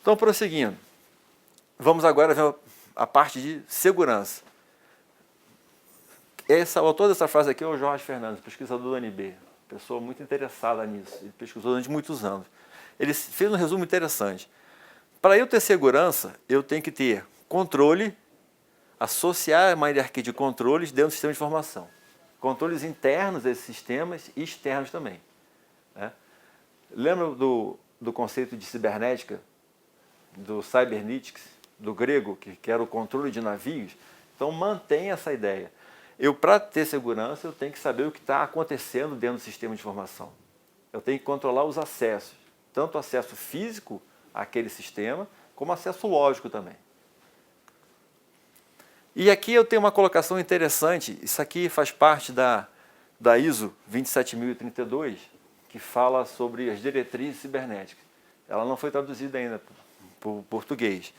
Então, prosseguindo, vamos agora ver a parte de segurança. O autor dessa frase aqui é o Jorge Fernandes, pesquisador do UNB, pessoa muito interessada nisso, ele pesquisou durante muitos anos. Ele fez um resumo interessante. Para eu ter segurança, eu tenho que ter controle, associar uma hierarquia de controles dentro do sistema de informação. Controles internos desses sistemas e externos também. Né? Lembra do conceito de cibernética, do cybernetics, do grego, que era o controle de navios? Então mantém essa ideia. Para ter segurança, eu tenho que saber o que está acontecendo dentro do sistema de informação. Eu tenho que controlar os acessos, tanto o acesso físico àquele sistema, como acesso lógico também. E aqui eu tenho uma colocação interessante, isso aqui faz parte da ISO 27032, que fala sobre as diretrizes cibernéticas. Ela não foi traduzida ainda para o português,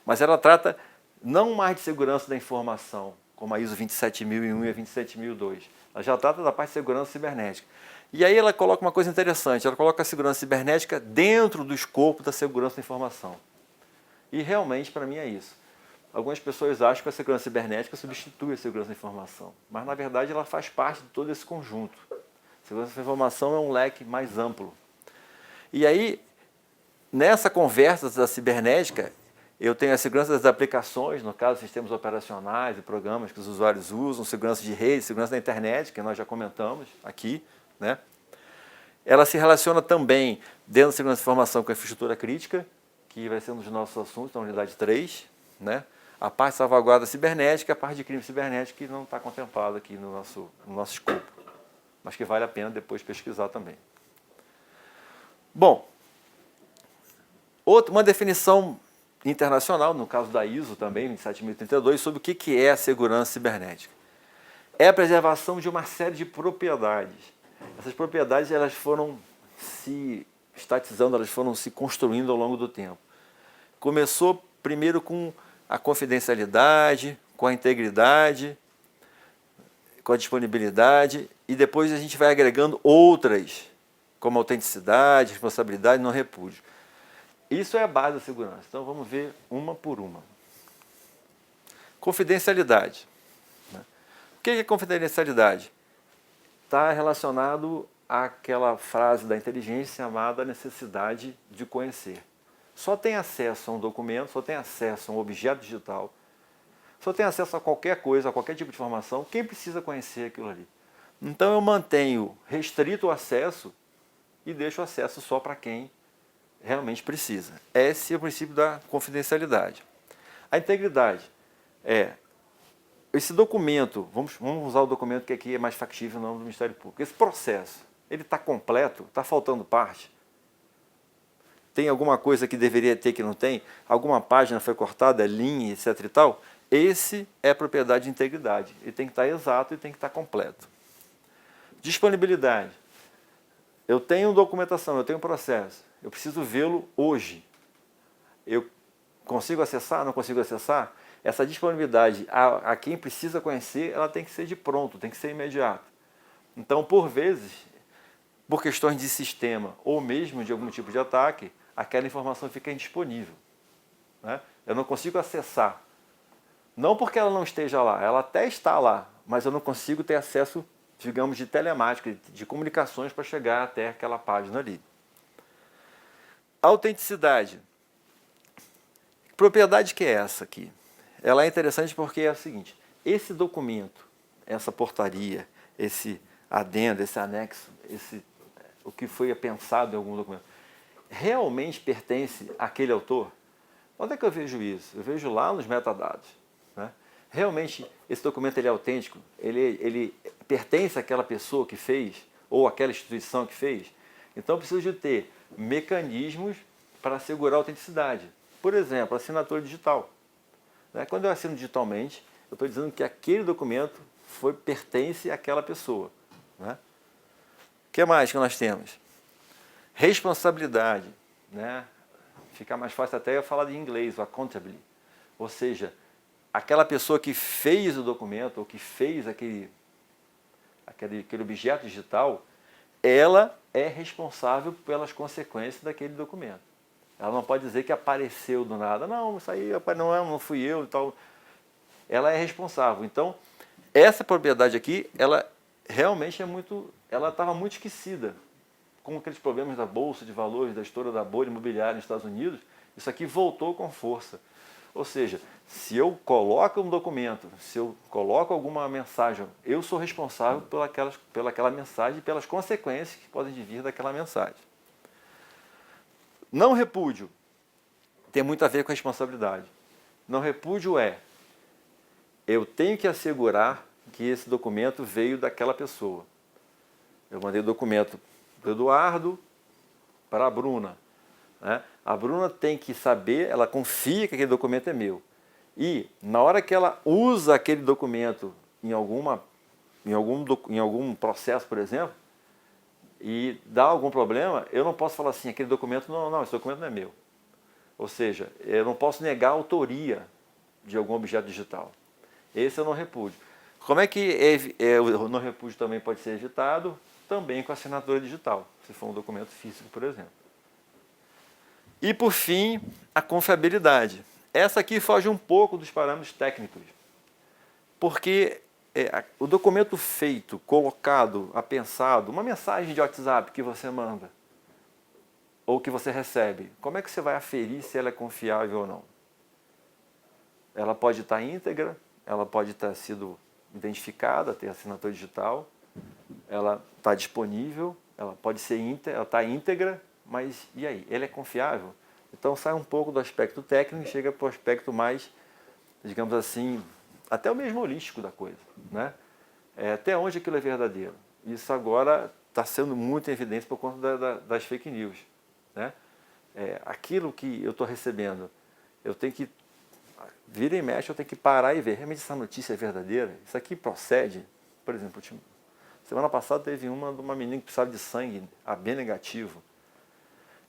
mas ela trata não mais de segurança da informação, como a ISO 27001 e a 27002. Ela já trata da parte de segurança cibernética. E aí ela coloca uma coisa interessante, ela coloca a segurança cibernética dentro do escopo da segurança da informação. E realmente, para mim, é isso. Algumas pessoas acham que a segurança cibernética substitui a segurança da informação, mas, na verdade, ela faz parte de todo esse conjunto. A segurança da informação é um leque mais amplo. E aí, nessa conversa da cibernética, eu tenho a segurança das aplicações, no caso, sistemas operacionais e programas que os usuários usam, segurança de rede, segurança da internet, que nós já comentamos aqui, né? Ela se relaciona também, dentro da segurança da informação, com a infraestrutura crítica, que vai ser um dos nossos assuntos na unidade 3, né? A parte de salvaguarda cibernética, a parte de crime cibernético, que não está contemplada aqui no nosso escopo, mas que vale a pena depois pesquisar também. Bom, uma definição internacional, no caso da ISO também, 27032, sobre o que é a segurança cibernética. É a preservação de uma série de propriedades. Essas propriedades elas foram se estatizando, elas foram se construindo ao longo do tempo. Começou primeiro com a confidencialidade, com a integridade, com a disponibilidade, e depois a gente vai agregando outras, como autenticidade, responsabilidade e não repúdio. Isso é a base da segurança. Então vamos ver uma por uma. Confidencialidade. O que é confidencialidade? Está relacionado àquela frase da inteligência chamada necessidade de conhecer. Só tem acesso a um documento, só tem acesso a um objeto digital, só tem acesso a qualquer coisa, a qualquer tipo de informação, quem precisa conhecer aquilo ali. Então eu mantenho restrito o acesso e deixo o acesso só para quem realmente precisa. Esse é o princípio da confidencialidade. A integridade é esse documento, vamos usar o documento que aqui é mais factível no nome do Ministério Público. Esse processo, ele está completo? Está faltando parte? Tem alguma coisa que deveria ter que não tem? Alguma página foi cortada, linha, etc e tal? Esse é a propriedade de integridade. Ele tem que estar exato e tem que estar completo. Disponibilidade. Eu tenho documentação, eu tenho processo. Eu preciso vê-lo hoje. Eu consigo acessar, não consigo acessar? Essa disponibilidade a quem precisa conhecer, ela tem que ser de pronto, tem que ser imediato. Então, por vezes, por questões de sistema ou mesmo de algum tipo de ataque, aquela informação fica indisponível, né? Eu não consigo acessar. Não porque ela não esteja lá, ela até está lá, mas eu não consigo ter acesso, digamos, de telemática, de comunicações para chegar até aquela página ali. Autenticidade. Propriedade que é essa aqui? Ela é interessante porque é o seguinte, esse documento, essa portaria, esse adendo, esse anexo, o que foi pensado em algum documento, realmente pertence àquele autor? Onde é que eu vejo isso? Eu vejo lá nos metadados, né? Realmente esse documento ele é autêntico? Ele pertence àquela pessoa que fez ou àquela instituição que fez? Então eu preciso de ter mecanismos para assegurar a autenticidade. Por exemplo, assinatura digital. Quando eu assino digitalmente, eu estou dizendo que aquele documento pertence àquela pessoa. Né? O que mais que nós temos? Responsabilidade. Né? Fica mais fácil até eu falar de inglês, o accountability. Ou seja, aquela pessoa que fez o documento, ou que fez aquele objeto digital, ela é responsável pelas consequências daquele documento. Ela não pode dizer que apareceu do nada. Não, isso aí não fui eu e tal. Ela é responsável. Então, essa propriedade aqui, ela realmente ela estava muito esquecida. Com aqueles problemas da Bolsa de Valores, da estoura da bolha imobiliária nos Estados Unidos, isso aqui voltou com força. Ou seja, se eu coloco um documento, se eu coloco alguma mensagem, eu sou responsável pelaquela mensagem e pelas consequências que podem vir daquela mensagem. Não repúdio tem muito a ver com a responsabilidade. Não repúdio eu tenho que assegurar que esse documento veio daquela pessoa. Eu mandei o documento do Eduardo para a Bruna, né? A Bruna tem que saber, ela confia que aquele documento é meu. E na hora que ela usa aquele documento em algum processo, por exemplo, e dá algum problema, eu não posso falar assim, aquele documento, não, esse documento não é meu. Ou seja, eu não posso negar a autoria de algum objeto digital. Esse eu não repúdio. Como é que o não repúdio também pode ser evitado? Também com a assinatura digital, se for um documento físico, por exemplo. E, por fim, a confiabilidade. Essa aqui foge um pouco dos parâmetros técnicos, porque o documento feito, colocado, apensado, uma mensagem de WhatsApp que você manda, ou que você recebe, como é que você vai aferir se ela é confiável ou não? Ela pode estar íntegra, ela pode ter sido identificada, ter assinatura digital, ela está disponível, ela pode ser íntegra, ela está íntegra, mas e aí? Ele é confiável? Então sai um pouco do aspecto técnico e chega para o aspecto mais, digamos assim, até o mesmo holístico da coisa, né? Até onde aquilo é verdadeiro? Isso agora está sendo muito em evidência por conta das fake news, né? Aquilo que eu estou recebendo, eu tenho que, vira e mexe, eu tenho que parar e ver, realmente essa notícia é verdadeira? Isso aqui procede? Por exemplo, semana passada teve uma de uma menina que precisava de sangue, AB negativo.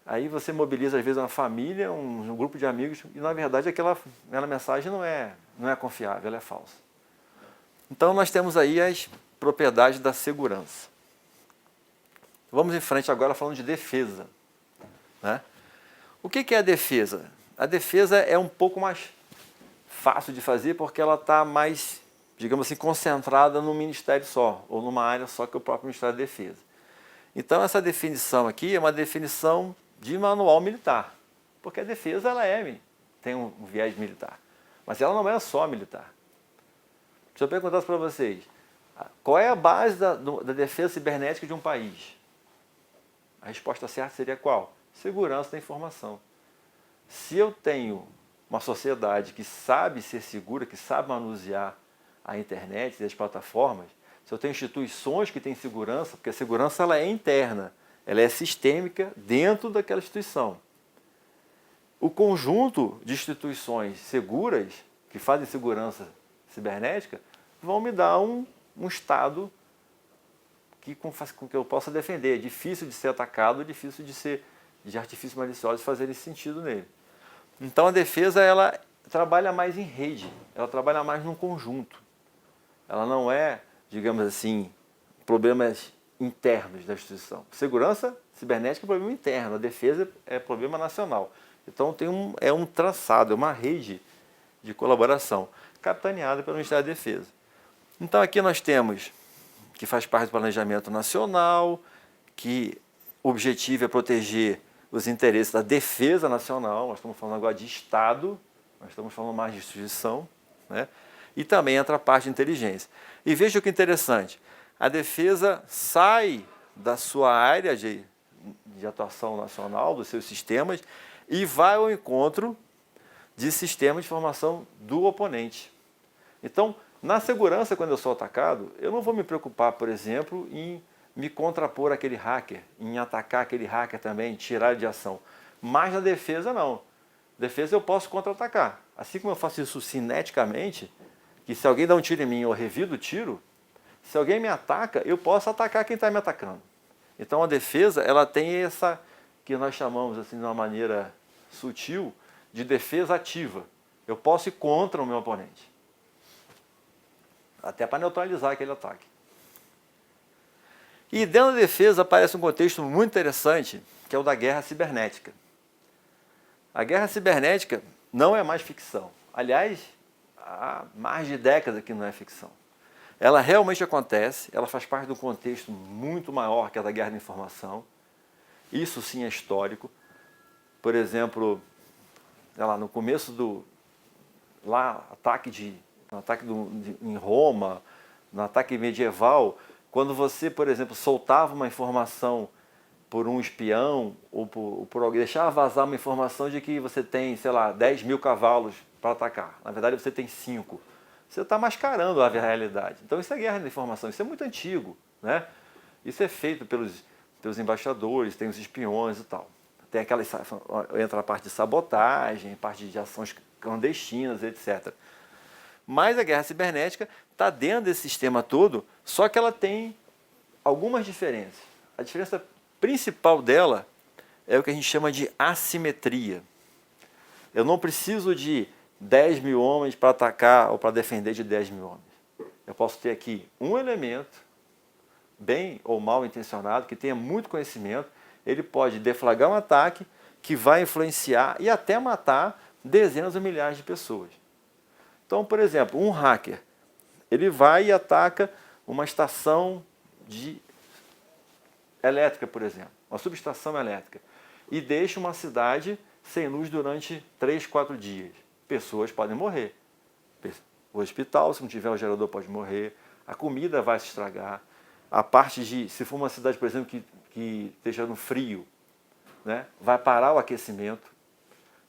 Aí você mobiliza, às vezes, uma família, um grupo de amigos, e, na verdade, aquela mensagem não é confiável, ela é falsa. Então, nós temos aí as propriedades da segurança. Vamos em frente agora falando de defesa, né? O que é a defesa? A defesa é um pouco mais fácil de fazer porque ela está mais, digamos assim, concentrada num ministério só, ou numa área só que é o próprio Ministério da Defesa. Então, essa definição aqui é uma definição de manual militar, porque a defesa tem um viés militar, mas ela não é só militar. Deixa eu perguntar para vocês, qual é a base da defesa cibernética de um país? A resposta certa seria qual? Segurança da informação. Se eu tenho uma sociedade que sabe ser segura, que sabe manusear a internet e as plataformas, se eu tenho instituições que têm segurança, porque a segurança ela é interna, ela é sistêmica dentro daquela instituição. O conjunto de instituições seguras, que fazem segurança cibernética, vão me dar um estado com que eu possa defender. É difícil de ser atacado, difícil de artifícios maliciosos fazerem sentido nele. Então a defesa ela trabalha mais em rede, ela trabalha mais num conjunto. Ela não é, digamos assim, problemas internos da instituição. Segurança cibernética é problema interno, a defesa é problema nacional. Então tem um traçado, é uma rede de colaboração, capitaneada pelo Ministério da Defesa. Então aqui nós temos, que faz parte do planejamento nacional, que o objetivo é proteger os interesses da defesa nacional, nós estamos falando agora de Estado, nós estamos falando mais de instituição, né? E também entra a parte de inteligência. E veja que interessante, a defesa sai da sua área de atuação nacional, dos seus sistemas, e vai ao encontro de sistemas de informação do oponente. Então, na segurança, quando eu sou atacado, eu não vou me preocupar, por exemplo, em me contrapor àquele hacker, em atacar aquele hacker também, tirar de ação. Mas na defesa, não. Defesa eu posso contra-atacar. Assim como eu faço isso cineticamente, que se alguém dá um tiro em mim, eu revido o tiro, se alguém me ataca, eu posso atacar quem está me atacando. Então a defesa, ela tem essa, que nós chamamos assim de uma maneira sutil, de defesa ativa. Eu posso ir contra o meu oponente. Até para neutralizar aquele ataque. E dentro da defesa aparece um contexto muito interessante, que é o da guerra cibernética. A guerra cibernética não é mais ficção. Aliás, há mais de décadas que não é ficção. Ela realmente acontece, ela faz parte de um contexto muito maior que a da guerra da informação. Isso sim é histórico. Por exemplo, lá no começo do ataque em Roma, no ataque medieval, quando você, por exemplo, soltava uma informação por um espião ou por alguém, deixava vazar uma informação de que você tem, sei lá, 10 mil cavalos para atacar. Na verdade, você tem 5. Você está mascarando a realidade. Então, isso é guerra de informação. Isso é muito antigo, né? Isso é feito pelos embaixadores, tem os espiões e tal. Tem entra a parte de sabotagem, parte de ações clandestinas, etc. Mas a guerra cibernética está dentro desse sistema todo, só que ela tem algumas diferenças. A diferença principal dela é o que a gente chama de assimetria. Eu não preciso de 10 mil homens para atacar ou para defender de 10 mil homens. Eu posso ter aqui um elemento, bem ou mal intencionado, que tenha muito conhecimento, ele pode deflagrar um ataque que vai influenciar e até matar dezenas ou milhares de pessoas. Então, por exemplo, um hacker, ele vai e ataca uma estação elétrica, por exemplo, uma subestação elétrica, e deixa uma cidade sem luz durante 3, 4 dias. Pessoas podem morrer. O hospital, se não tiver o gerador, pode morrer. A comida vai se estragar. A parte se for uma cidade, por exemplo, que esteja no frio, né, vai parar o aquecimento.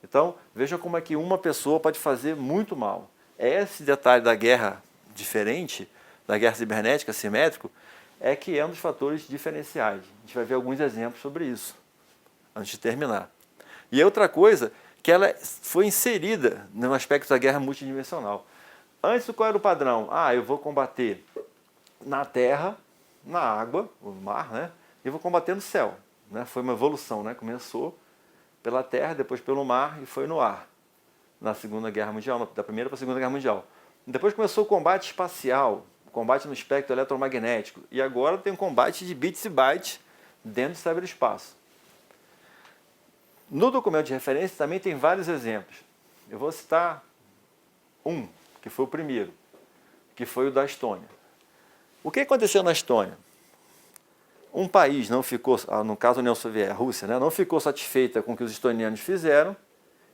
Então, veja como é que uma pessoa pode fazer muito mal. Esse detalhe da guerra diferente, da guerra cibernética, assimétrico, é que é um dos fatores diferenciais. A gente vai ver alguns exemplos sobre isso, antes de terminar. E outra coisa, que ela foi inserida no aspecto da guerra multidimensional. Antes, qual era o padrão? Eu vou combater na terra, na água, no mar, né? E vou combater no céu. Né? Foi uma evolução, né? Começou pela terra, depois pelo mar e foi no ar. Na Segunda Guerra Mundial, da Primeira para a Segunda Guerra Mundial. Depois começou o combate espacial, o combate no espectro eletromagnético. E agora tem um combate de bits e bytes dentro do cyberespaço. No documento de referência também tem vários exemplos. Eu vou citar um, que foi o primeiro, que foi o da Estônia. O que aconteceu na Estônia? Um país não ficou, no caso a União Soviética, a Rússia, né, não ficou satisfeita com o que os estonianos fizeram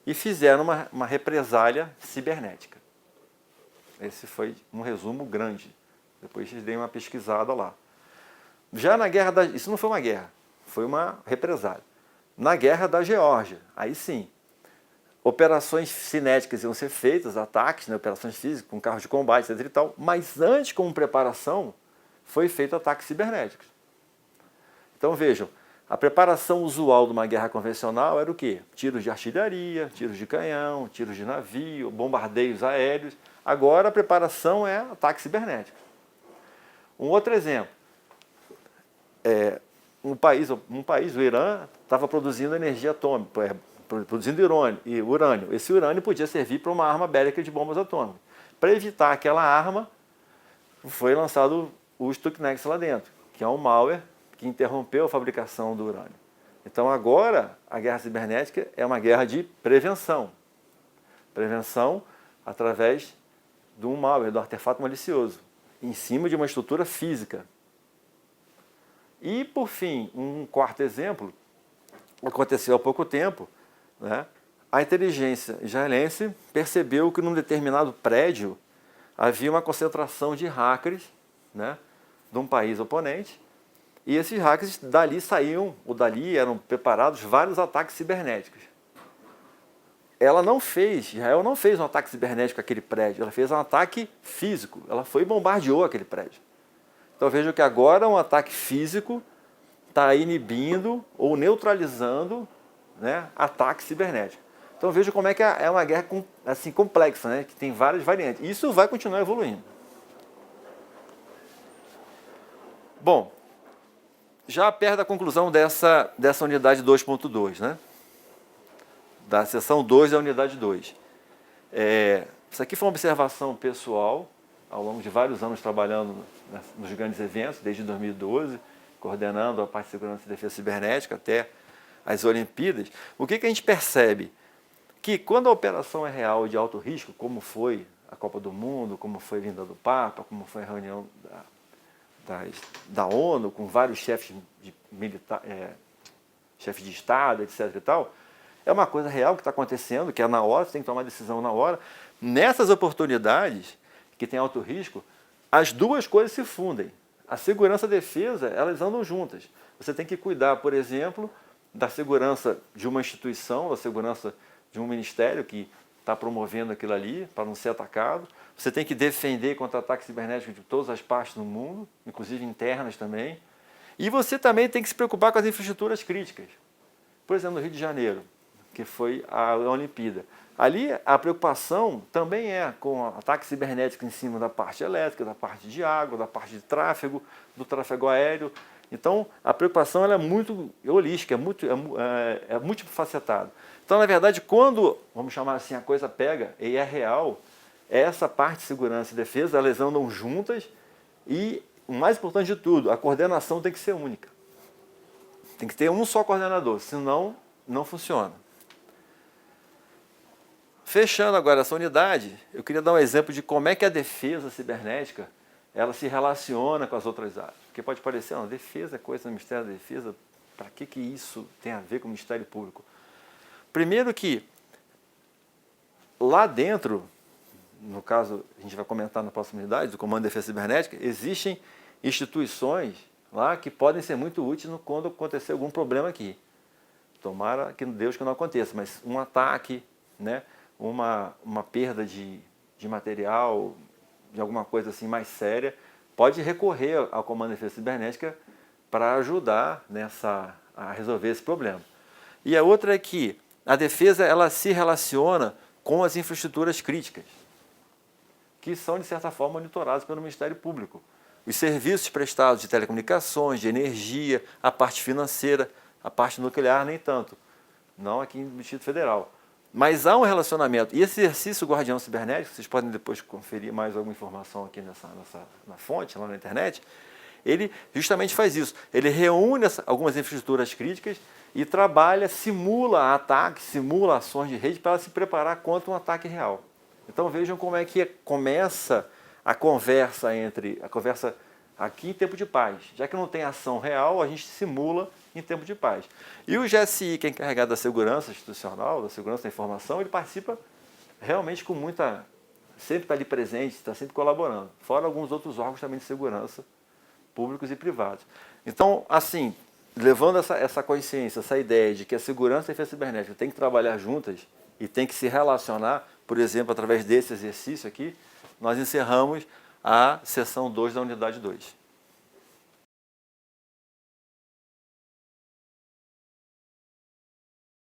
e fizeram uma represália cibernética. Esse foi um resumo grande. Depois vocês deem uma pesquisada lá. Já na guerra isso não foi uma guerra, foi uma represália. Na guerra da Geórgia, aí sim, operações cinéticas iam ser feitas, ataques, né, operações físicas, com carros de combate, etc. e tal, mas antes, como preparação, foi feito ataques cibernéticos. Então vejam, a preparação usual de uma guerra convencional era o quê? Tiros de artilharia, tiros de canhão, tiros de navio, bombardeios aéreos. Agora a preparação é ataque cibernético. Um outro exemplo, um país, o Irã, estava produzindo energia atômica, produzindo urânio. Esse urânio podia servir para uma arma bélica de bombas atômicas. Para evitar aquela arma, foi lançado o Stuxnet lá dentro, que é um malware que interrompeu a fabricação do urânio. Então agora a guerra cibernética é uma guerra de prevenção. Prevenção através de um malware, de um artefato malicioso, em cima de uma estrutura física. E, por fim, um quarto exemplo, aconteceu há pouco tempo, né? A inteligência israelense percebeu que num determinado prédio havia uma concentração de hackers, né, de um país oponente, e esses hackers dali eram preparados vários ataques cibernéticos. Israel não fez um ataque cibernético àquele prédio, ela fez um ataque físico, ela foi e bombardeou aquele prédio. Então vejam que agora um ataque físico está inibindo ou neutralizando, né, ataque cibernético. Então vejam como é que é uma guerra assim, complexa, né, que tem várias variantes. E isso vai continuar evoluindo. Bom, já perto da conclusão dessa unidade 2.2, né? Da seção 2 da unidade 2. Isso aqui foi uma observação pessoal, ao longo de vários anos trabalhando nos grandes eventos, desde 2012, coordenando a parte de segurança e defesa cibernética até as Olimpíadas, o que a gente percebe? Que quando a operação é real e de alto risco, como foi a Copa do Mundo, como foi a vinda do Papa, como foi a reunião da ONU, com vários chefes chefes de Estado, etc. e tal, é uma coisa real que está acontecendo, que é na hora, você tem que tomar decisão na hora. Nessas oportunidades, que tem alto risco, as duas coisas se fundem. A segurança e a defesa, elas andam juntas. Você tem que cuidar, por exemplo, da segurança de uma instituição, da segurança de um ministério que está promovendo aquilo ali para não ser atacado. Você tem que defender contra ataques cibernéticos de todas as partes do mundo, inclusive internas também. E você também tem que se preocupar com as infraestruturas críticas. Por exemplo, no Rio de Janeiro, que foi a Olimpíada. Ali a preocupação também é com ataques cibernéticos em cima da parte elétrica, da parte de água, da parte de tráfego, do tráfego aéreo. Então, a preocupação ela é muito holística, é multifacetada. Então, na verdade, quando, vamos chamar assim, a coisa pega e é real, essa parte de segurança e defesa, elas andam juntas e, o mais importante de tudo, a coordenação tem que ser única. Tem que ter um só coordenador, senão não funciona. Fechando agora essa unidade, eu queria dar um exemplo de como é que a defesa cibernética ela se relaciona com as outras áreas. Porque pode parecer, a defesa é coisa do Ministério da Defesa, para que isso tem a ver com o Ministério Público? Primeiro que, lá dentro, no caso, a gente vai comentar na próxima unidade, do Comando de Defesa Cibernética, existem instituições lá que podem ser muito úteis quando acontecer algum problema aqui. Tomara que Deus que não aconteça, mas um ataque, né, uma perda de material, de alguma coisa assim mais séria, pode recorrer ao Comando de Defesa Cibernética para ajudar a resolver esse problema. E a outra é que a defesa ela se relaciona com as infraestruturas críticas, que são, de certa forma, monitoradas pelo Ministério Público. Os serviços prestados de telecomunicações, de energia, a parte financeira, a parte nuclear, nem tanto. Não aqui no Distrito Federal. Mas há um relacionamento. E esse exercício Guardião Cibernético, vocês podem depois conferir mais alguma informação aqui na fonte, lá na internet, ele justamente faz isso. Ele reúne algumas infraestruturas críticas e trabalha, simula ataques, simula ações de rede para se preparar contra um ataque real. Então vejam como é que começa a conversa aqui em tempo de paz. Já que não tem ação real, a gente simula em tempo de paz. E o GSI, que é encarregado da segurança institucional, da segurança da informação, ele participa realmente com sempre está ali presente, está sempre colaborando. Fora alguns outros órgãos também de segurança, públicos e privados. Então, assim, levando essa consciência, essa ideia de que a segurança e a defesa cibernética tem que trabalhar juntas e tem que se relacionar, por exemplo, através desse exercício aqui, nós encerramos a sessão 2 da unidade 2.